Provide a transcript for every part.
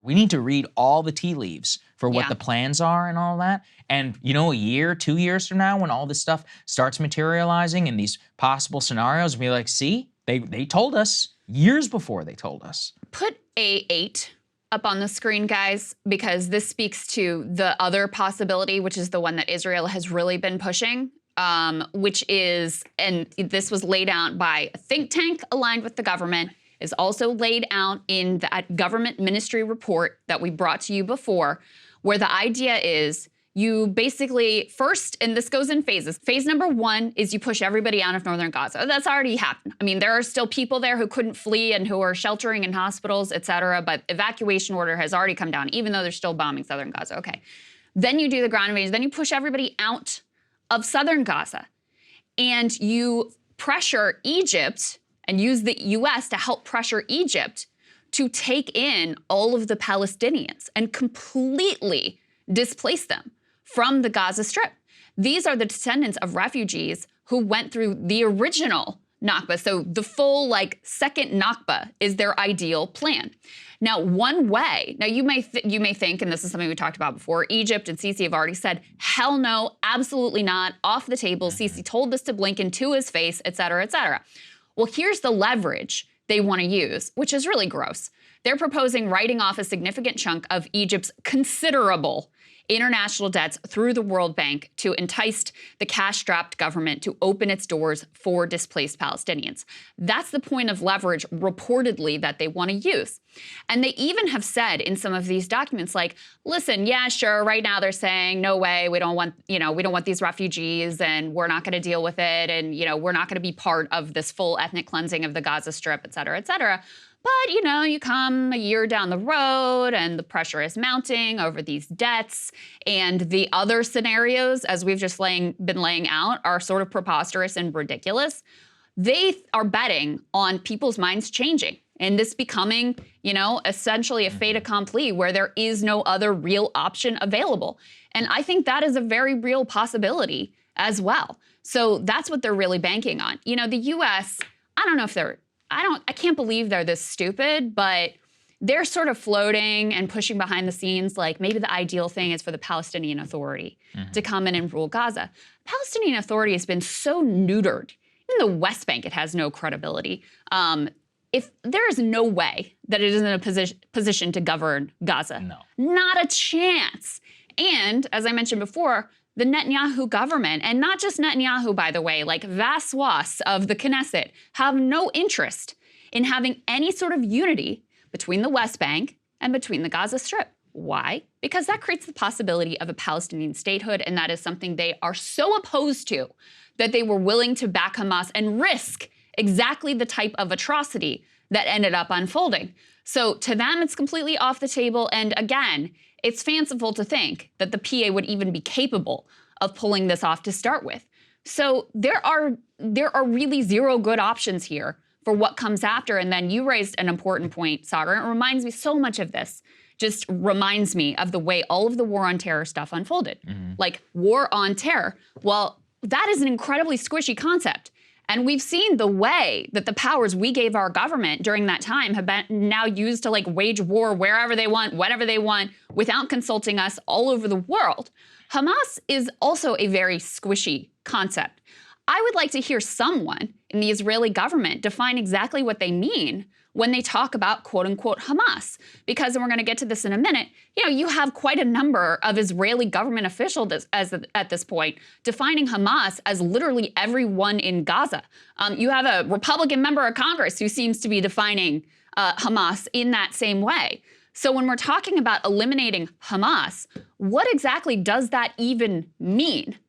We need to read all the tea leaves for what the plans are and all that. And you know, a year, 2 years from now, when all this stuff starts materializing in these possible scenarios, we'll be like, see, they told us years before they told us. Put A8 up on the screen, guys, because this speaks to the other possibility, which is the one that Israel has really been pushing, which is, and this was laid out by a think tank aligned with the government, is also laid out in that government ministry report that we brought to you before, where the idea is you basically first, and this goes in phases. Phase number 1 is you push everybody out of northern Gaza. That's already happened. I mean, there are still people there who couldn't flee and who are sheltering in hospitals, et cetera, but evacuation order has already come down, even though they're still bombing southern Gaza. Okay. Then you do the ground invasion. Then you push everybody out of southern Gaza. And you pressure Egypt and use the U.S. to help pressure Egypt to take in all of the Palestinians and completely displace them from the Gaza Strip. These are the descendants of refugees who went through the original Nakba. So the full, like, second Nakba is their ideal plan. Now, one way, now you may think, and this is something we talked about before, Egypt and Sisi have already said, hell no, absolutely not, off the table. Sisi told this to Blinken to his face, et cetera, et cetera. Well, here's the leverage they want to use, which is really gross. They're proposing writing off a significant chunk of Egypt's considerable international debts through the World Bank to entice the cash-strapped government to open its doors for displaced Palestinians. That's the point of leverage, reportedly, that they want to use. And they even have said in some of these documents, like, listen, yeah, sure, right now they're saying, no way, we don't want, we don't want these refugees, and we're not going to deal with it, and, we're not going to be part of this full ethnic cleansing of the Gaza Strip, et cetera, et cetera. But, you come a year down the road and the pressure is mounting over these debts, and the other scenarios, as we've just been laying out, are sort of preposterous and ridiculous. They are betting on people's minds changing and this becoming, essentially a fait accompli where there is no other real option available. And I think that is a very real possibility as well. So that's what they're really banking on. The U.S., I don't know if I can't believe they're this stupid, but they're sort of floating and pushing behind the scenes like maybe the ideal thing is for the Palestinian Authority to come in and rule Gaza. Palestinian Authority has been so neutered. In the West Bank, it has no credibility. If there is no way that it is in a position to govern Gaza. No. Not a chance. And as I mentioned before, the Netanyahu government, and not just Netanyahu, by the way, like vast swaths of the Knesset, have no interest in having any sort of unity between the West Bank and between the Gaza Strip. Why? Because that creates the possibility of a Palestinian statehood, and that is something they are so opposed to that they were willing to back Hamas and risk exactly the type of atrocity that ended up unfolding. So to them, it's completely off the table, and again, it's fanciful to think that the PA would even be capable of pulling this off to start with. So there are really zero good options here for what comes after. And then you raised an important point, Saagar. It reminds me so much of this. Just reminds me of the way all of the war on terror stuff unfolded. Like war on terror. Well, that is an incredibly squishy concept. And we've seen the way that the powers we gave our government during that time have been now used to wage war wherever they want, whenever they want, without consulting us all over the world. Hamas is also a very squishy concept. I would like to hear someone in the Israeli government define exactly what they mean when they talk about quote unquote Hamas. Because, and we're going to get to this in a minute, you have quite a number of Israeli government officials at this point defining Hamas as literally everyone in Gaza. You have a Republican member of Congress who seems to be defining Hamas in that same way. So when we're talking about eliminating Hamas, what exactly does that even mean?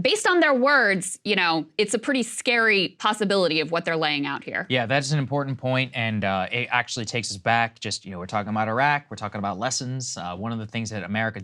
Based on their words, it's a pretty scary possibility of what they're laying out here. Yeah, that's an important point, and it actually takes us back. Just, we're talking about Iraq, we're talking about lessons. One of the things that America,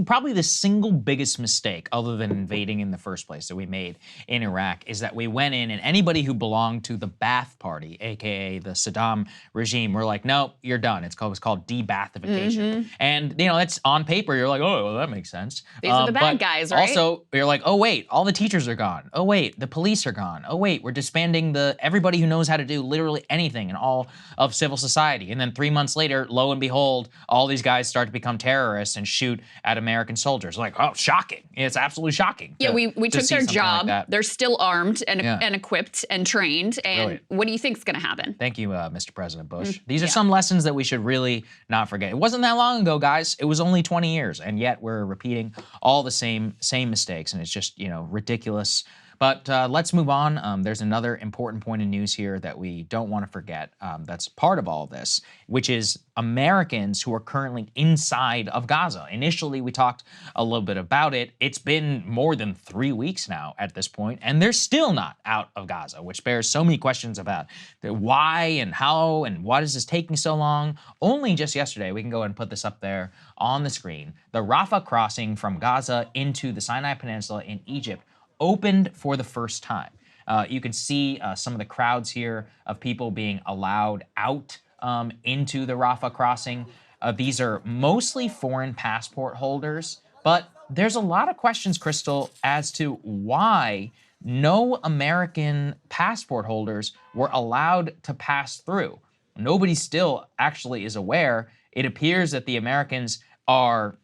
probably the single biggest mistake, other than invading in the first place, that we made in Iraq, is that we went in and anybody who belonged to the Ba'ath Party, aka the Saddam regime, we're like, no, you're done. It's called de-Baathification. And, that's on paper, you're like, oh, well, that makes sense. These are the bad guys, right? Also, you're like, oh wait, all the teachers are gone. Oh wait, the police are gone. Oh wait, we're disbanding everybody who knows how to do literally anything in all of civil society. And then 3 months later, lo and behold, all these guys start to become terrorists and shoot at American soldiers. Like, oh, shocking. It's absolutely shocking. Yeah, we took their job. Like they're still armed and equipped and trained. And Brilliant. What do you think's going to happen? Thank you, Mr. President Bush. These are some lessons that we should really not forget. It wasn't that long ago, guys. It was only 20 years, and yet we're repeating all the same mistakes, and it's just, ridiculous. But let's move on. There's another important point of news here that we don't want to forget that's part of all of this, which is Americans who are currently inside of Gaza. Initially, we talked a little bit about it. It's been more than 3 weeks now at this point, and they're still not out of Gaza, which bears so many questions about why and how and why is this taking so long. Only just yesterday, we can go ahead and put this up there on the screen, the Rafah crossing from Gaza into the Sinai Peninsula in Egypt opened for the first time. You can see some of the crowds here of people being allowed out into the Rafah crossing. These are mostly foreign passport holders, but there's a lot of questions, Krystal, as to why no American passport holders were allowed to pass through. Nobody still actually is aware. It appears that the Americans are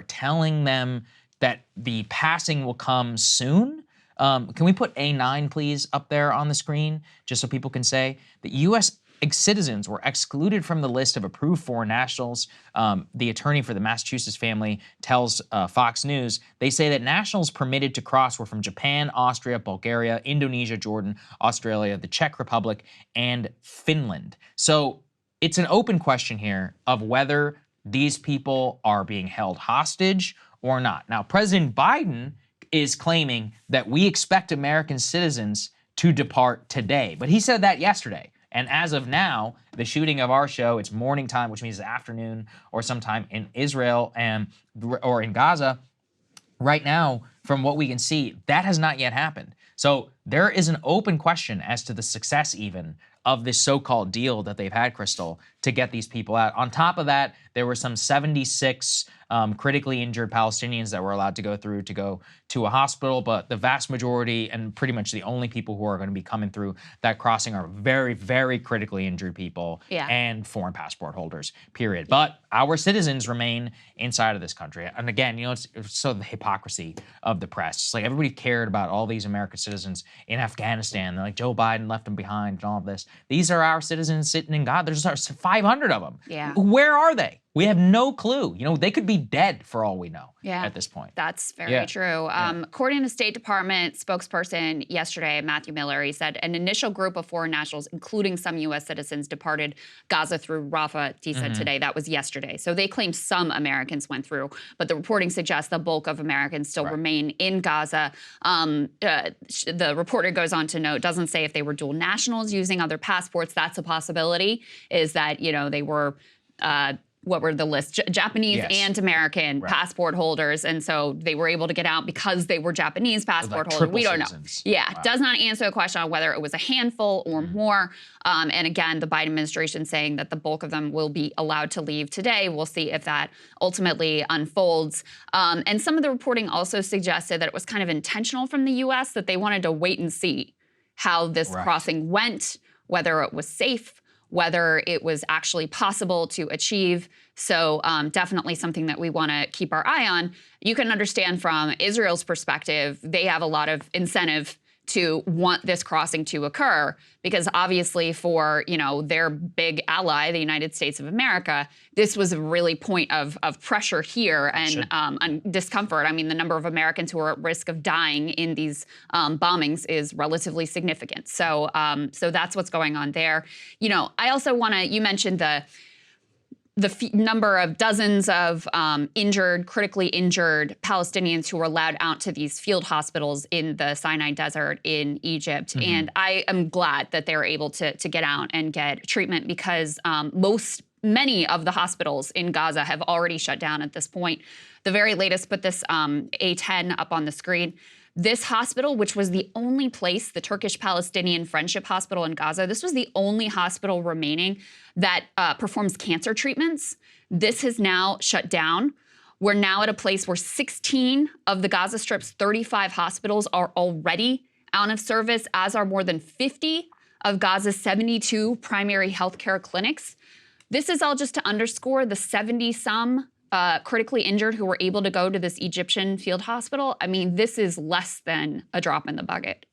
telling them that the passing will come soon. Can we put A9, please, up there on the screen, just so people can say that U.S. citizens were excluded from the list of approved foreign nationals. The attorney for the Massachusetts family tells Fox News, they say that nationals permitted to cross were from Japan, Austria, Bulgaria, Indonesia, Jordan, Australia, the Czech Republic, and Finland. So it's an open question here of whether these people are being held hostage or not. Now, President Biden is claiming that we expect American citizens to depart today, but he said that yesterday. And as of now, the shooting of our show, it's morning time, which means afternoon or sometime in Israel or in Gaza. Right now, from what we can see, that has not yet happened. So there is an open question as to the success even of this so-called deal that they've had, Krystal, to get these people out. On top of that, there were some 76 critically injured Palestinians that were allowed to go through to go to a hospital, but the vast majority and pretty much the only people who are going to be coming through that crossing are very, very critically injured people and foreign passport holders, period. But our citizens remain inside of this country. And again, it's so the hypocrisy of the press. It's like everybody cared about all these American citizens in Afghanistan. They're like, Joe Biden left them behind and all of this. These are our citizens sitting in God. There's 500 of them. Yeah. Where are they? We have no clue. They could be dead for all we know at this point. That's very true. According to State Department spokesperson yesterday, Matthew Miller, he said an initial group of foreign nationals, including some U.S. citizens, departed Gaza through Rafah, he said today. That was yesterday. So they claim some Americans went through, but the reporting suggests the bulk of Americans still remain in Gaza. The reporter goes on to note, doesn't say if they were dual nationals using other passports. That's a possibility, is that, they were what were the lists? Japanese and American passport holders. And so they were able to get out because they were Japanese passport holders. We don't know. Yeah, does not answer the question on whether it was a handful or more. And again, the Biden administration saying that the bulk of them will be allowed to leave today. We'll see if that ultimately unfolds. And some of the reporting also suggested that it was kind of intentional from the U.S., that they wanted to wait and see how this crossing went, whether it was safe, whether it was actually possible to achieve. So definitely something that we want to keep our eye on. You can understand from Israel's perspective, they have a lot of incentive to want this crossing to occur, because obviously for their big ally, the United States of America, this was a really point of pressure here and discomfort. I mean, the number of Americans who are at risk of dying in these bombings is relatively significant. So so that's what's going on there. I also want to, you mentioned the number of dozens of critically injured Palestinians who were allowed out to these field hospitals in the Sinai Desert in Egypt. And I am glad that they were able to get out and get treatment, because many of the hospitals in Gaza have already shut down at this point. The very latest, put this A10 up on the screen. This hospital, which was the only place, the Turkish-Palestinian Friendship Hospital in Gaza, this was the only hospital remaining that performs cancer treatments. This has now shut down. We're now at a place where 16 of the Gaza Strip's 35 hospitals are already out of service, as are more than 50 of Gaza's 72 primary healthcare clinics. This is all just to underscore the 70-some critically injured who were able to go to this Egyptian field hospital. I mean, this is less than a drop in the bucket.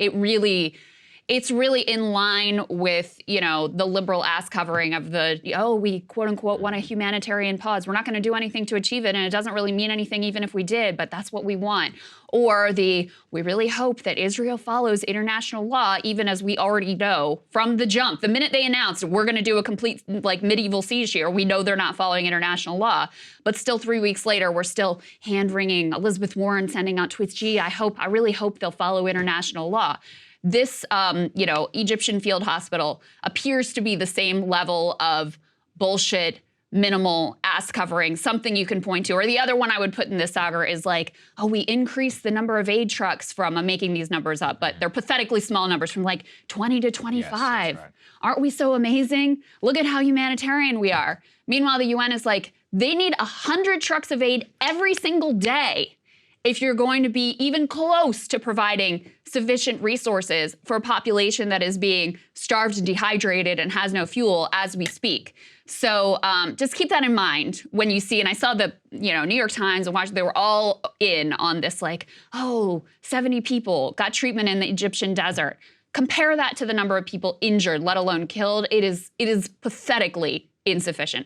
It's really in line with, you know, the liberal ass covering of the, oh, we quote unquote want a humanitarian pause. We're not going to do anything to achieve it, and it doesn't really mean anything even if we did, but that's what we want. Or we really hope that Israel follows international law, even as we already know from the jump. The minute they announced we're going to do a complete like medieval siege here, we know they're not following international law. But still 3 weeks later, we're still hand-wringing Elizabeth Warren sending out tweets, gee, I really hope they'll follow international law. This, you know, Egyptian field hospital appears to be the same level of bullshit, minimal ass covering, something you can point to. Or the other one I would put in this, Saagar, is like, oh, we increased the number of aid trucks from, I'm making these numbers up, but they're pathetically small numbers, from like 20 to 25. Yes, that's right. Aren't we so amazing? Look at how humanitarian we are. Meanwhile, the UN is like, they need 100 trucks of aid every single day if you're going to be even close to providing sufficient resources for a population that is being starved and dehydrated and has no fuel as we speak. So just keep that in mind when you see, and I saw the, you know, New York Times and Washington, they were all in on this like, oh, 70 people got treatment in the Egyptian desert. Compare that to the number of people injured, let alone killed. It is pathetically insufficient.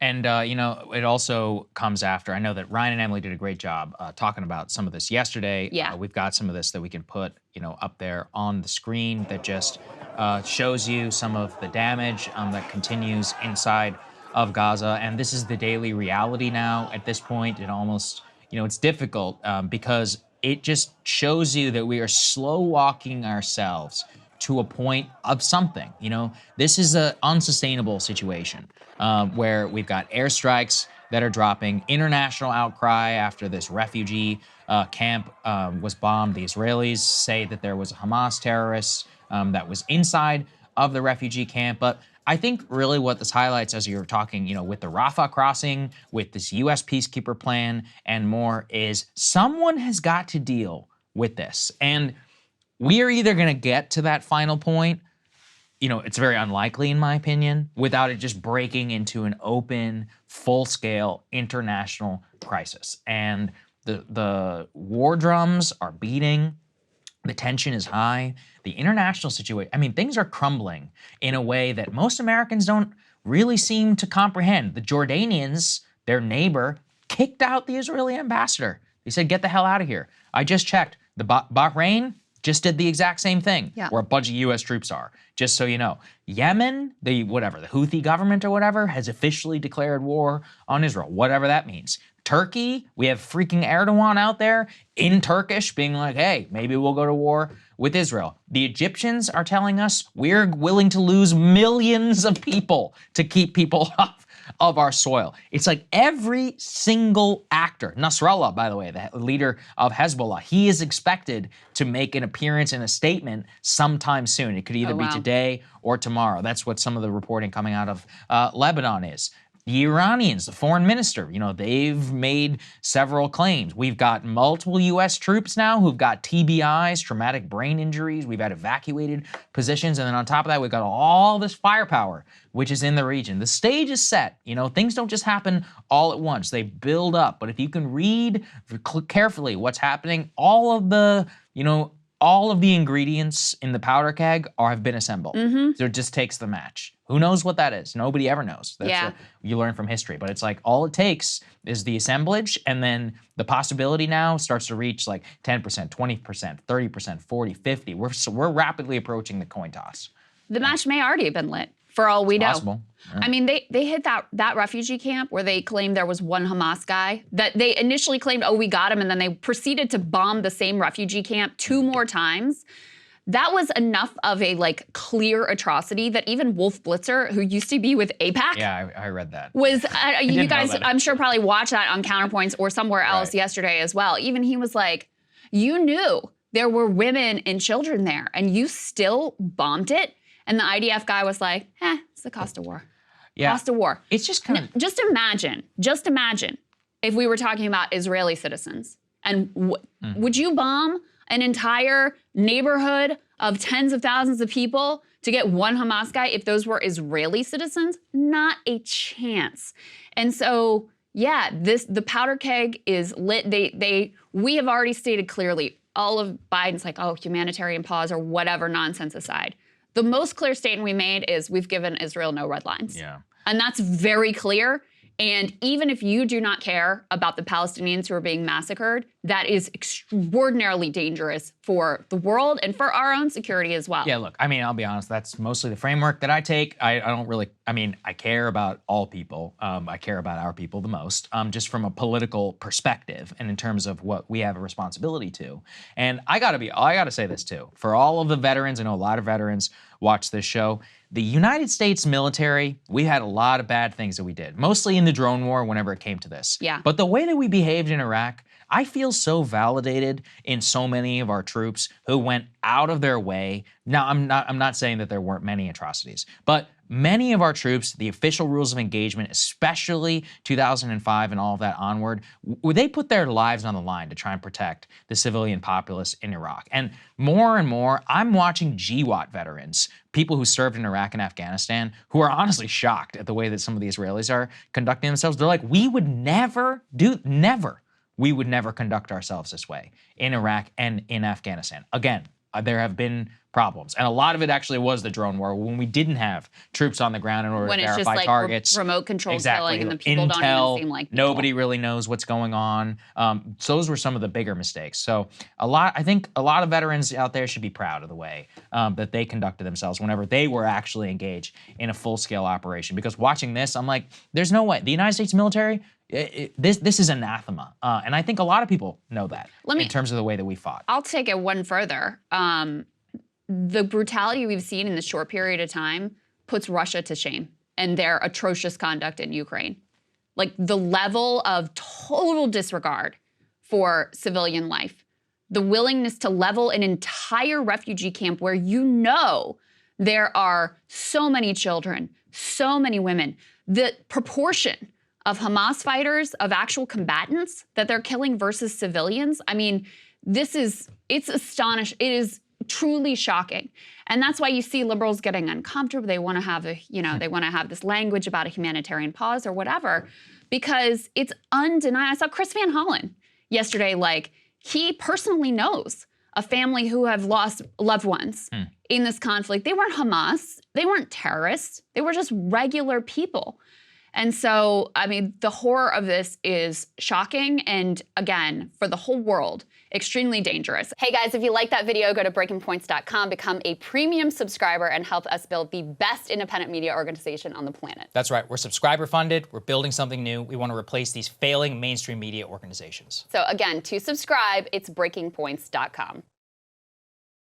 And, you know, it also comes after, I know that Ryan and Emily did a great job talking about some of this yesterday. Yeah. We've got some of this that we can put, you know, up there on the screen that just shows you some of the damage that continues inside of Gaza. And this is the daily reality now at this point. It almost, you know, it's difficult because it just shows you that we are slow walking ourselves to a point of something. You know, this is an unsustainable situation where we've got airstrikes that are dropping, international outcry after this refugee camp was bombed. The Israelis say that there was a Hamas terrorist that was inside of the refugee camp. But I think really what this highlights, as you're talking, you know, with the Rafah crossing, with this U.S. peacekeeper plan and more, is someone has got to deal with this. And we are either going to get to that final point, you know, it's very unlikely in my opinion, without it just breaking into an open, full-scale international crisis. And the war drums are beating, the tension is high, the international situation, I mean, things are crumbling in a way that most Americans don't really seem to comprehend. The Jordanians, their neighbor, kicked out the Israeli ambassador. They said, get the hell out of here. I just checked. The Bahrain just did the exact same thing, where a bunch of U.S. troops are, just so you know. Yemen, the Houthi government or whatever, has officially declared war on Israel, whatever that means. Turkey, we have freaking Erdogan out there in Turkish being like, hey, maybe we'll go to war with Israel. The Egyptians are telling us we're willing to lose millions of people to keep people off of our soil. It's like every single actor, Nasrallah, by the way, the leader of Hezbollah, he is expected to make an appearance in a statement sometime soon. It could either be today or tomorrow. That's what some of the reporting coming out of Lebanon is. The Iranians, the foreign minister, you know, they've made several claims. We've got multiple U.S. troops now who've got TBIs, traumatic brain injuries. We've had evacuated positions. And then on top of that, we've got all this firepower, which is in the region. The stage is set. You know, things don't just happen all at once. They build up. But if you can read carefully what's happening, all of the ingredients in the powder keg have been assembled. So it just takes the match. Who knows what that is? Nobody ever knows. That's what you learn from history. But it's like all it takes is the assemblage, and then the possibility now starts to reach like 10%, 20%, 30%, 40, 50. We're rapidly approaching the coin toss. The match may already have been lit, for all we know. Possible. Yeah. I mean, they hit that refugee camp where they claimed there was one Hamas guy that they initially claimed, oh, we got him, and then they proceeded to bomb the same refugee camp 2 more times. That was enough of a like clear atrocity that even Wolf Blitzer, who used to be with AIPAC, I read that. Was you guys, I'm sure, probably watched that on Counterpoints or somewhere else yesterday as well. Even he was like, you knew there were women and children there, and you still bombed it. And the IDF guy was like, it's the cost of war. Yeah. Cost of war. It's just kind of... Just imagine if we were talking about Israeli citizens. And would you bomb an entire neighborhood of tens of thousands of people to get one Hamas guy if those were Israeli citizens? Not a chance. And so, yeah, the powder keg is lit. We have already stated clearly, all of Biden's like, oh, humanitarian pause or whatever nonsense aside. The most clear statement we made is we've given Israel no red lines. Yeah. And that's very clear. And even if you do not care about the Palestinians who are being massacred, that is extraordinarily dangerous for the world and for our own security as well. Yeah, look, I mean, I'll be honest, that's mostly the framework that I take. I don't really, I mean, I care about all people. I care about our people the most, just from a political perspective and in terms of what we have a responsibility to. And I gotta say this too, for all of the veterans, I know a lot of veterans watch this show. The United States military, we had a lot of bad things that we did, mostly in the drone war whenever it came to this. Yeah. But the way that we behaved in Iraq, I feel so validated in so many of our troops who went out of their way. Now, I'm not saying that there weren't many atrocities, but many of our troops, the official rules of engagement, especially 2005 and all of that onward, they put their lives on the line to try and protect the civilian populace in Iraq. And more, I'm watching GWAT veterans, people who served in Iraq and Afghanistan, who are honestly shocked at the way that some of the Israelis are conducting themselves. They're like, we would never conduct ourselves this way in Iraq and in Afghanistan. Again, there have been problems. And a lot of it actually was the drone war when we didn't have troops on the ground in order to verify it's just like targets. Remote control killing and the people Intel, don't even seem like people. Nobody really knows what's going on. So those were some of the bigger mistakes. So I think a lot of veterans out there should be proud of the way that they conducted themselves whenever they were actually engaged in a full-scale operation. Because watching this, I'm like, there's no way. The United States military, this is anathema. And I think a lot of people know that in terms of the way that we fought. I'll take it one further. The brutality we've seen in this short period of time puts Russia to shame and their atrocious conduct in Ukraine. Like the level of total disregard for civilian life, the willingness to level an entire refugee camp where you know there are so many children, so many women, the proportion of Hamas fighters, of actual combatants that they're killing versus civilians. I mean, it's astonishing. It is truly shocking. And that's why you see liberals getting uncomfortable. They want to have they want to have this language about a humanitarian pause or whatever, because it's undeniable. I saw Chris Van Hollen yesterday, like he personally knows a family who have lost loved ones in this conflict. They weren't Hamas. They weren't terrorists. They were just regular people. And so, I mean, the horror of this is shocking and, again, for the whole world, extremely dangerous. Hey guys, if you like that video, go to breakingpoints.com, become a premium subscriber, and help us build the best independent media organization on the planet. That's right. We're subscriber funded. We're building something new. We want to replace these failing mainstream media organizations. So again, to subscribe, it's breakingpoints.com.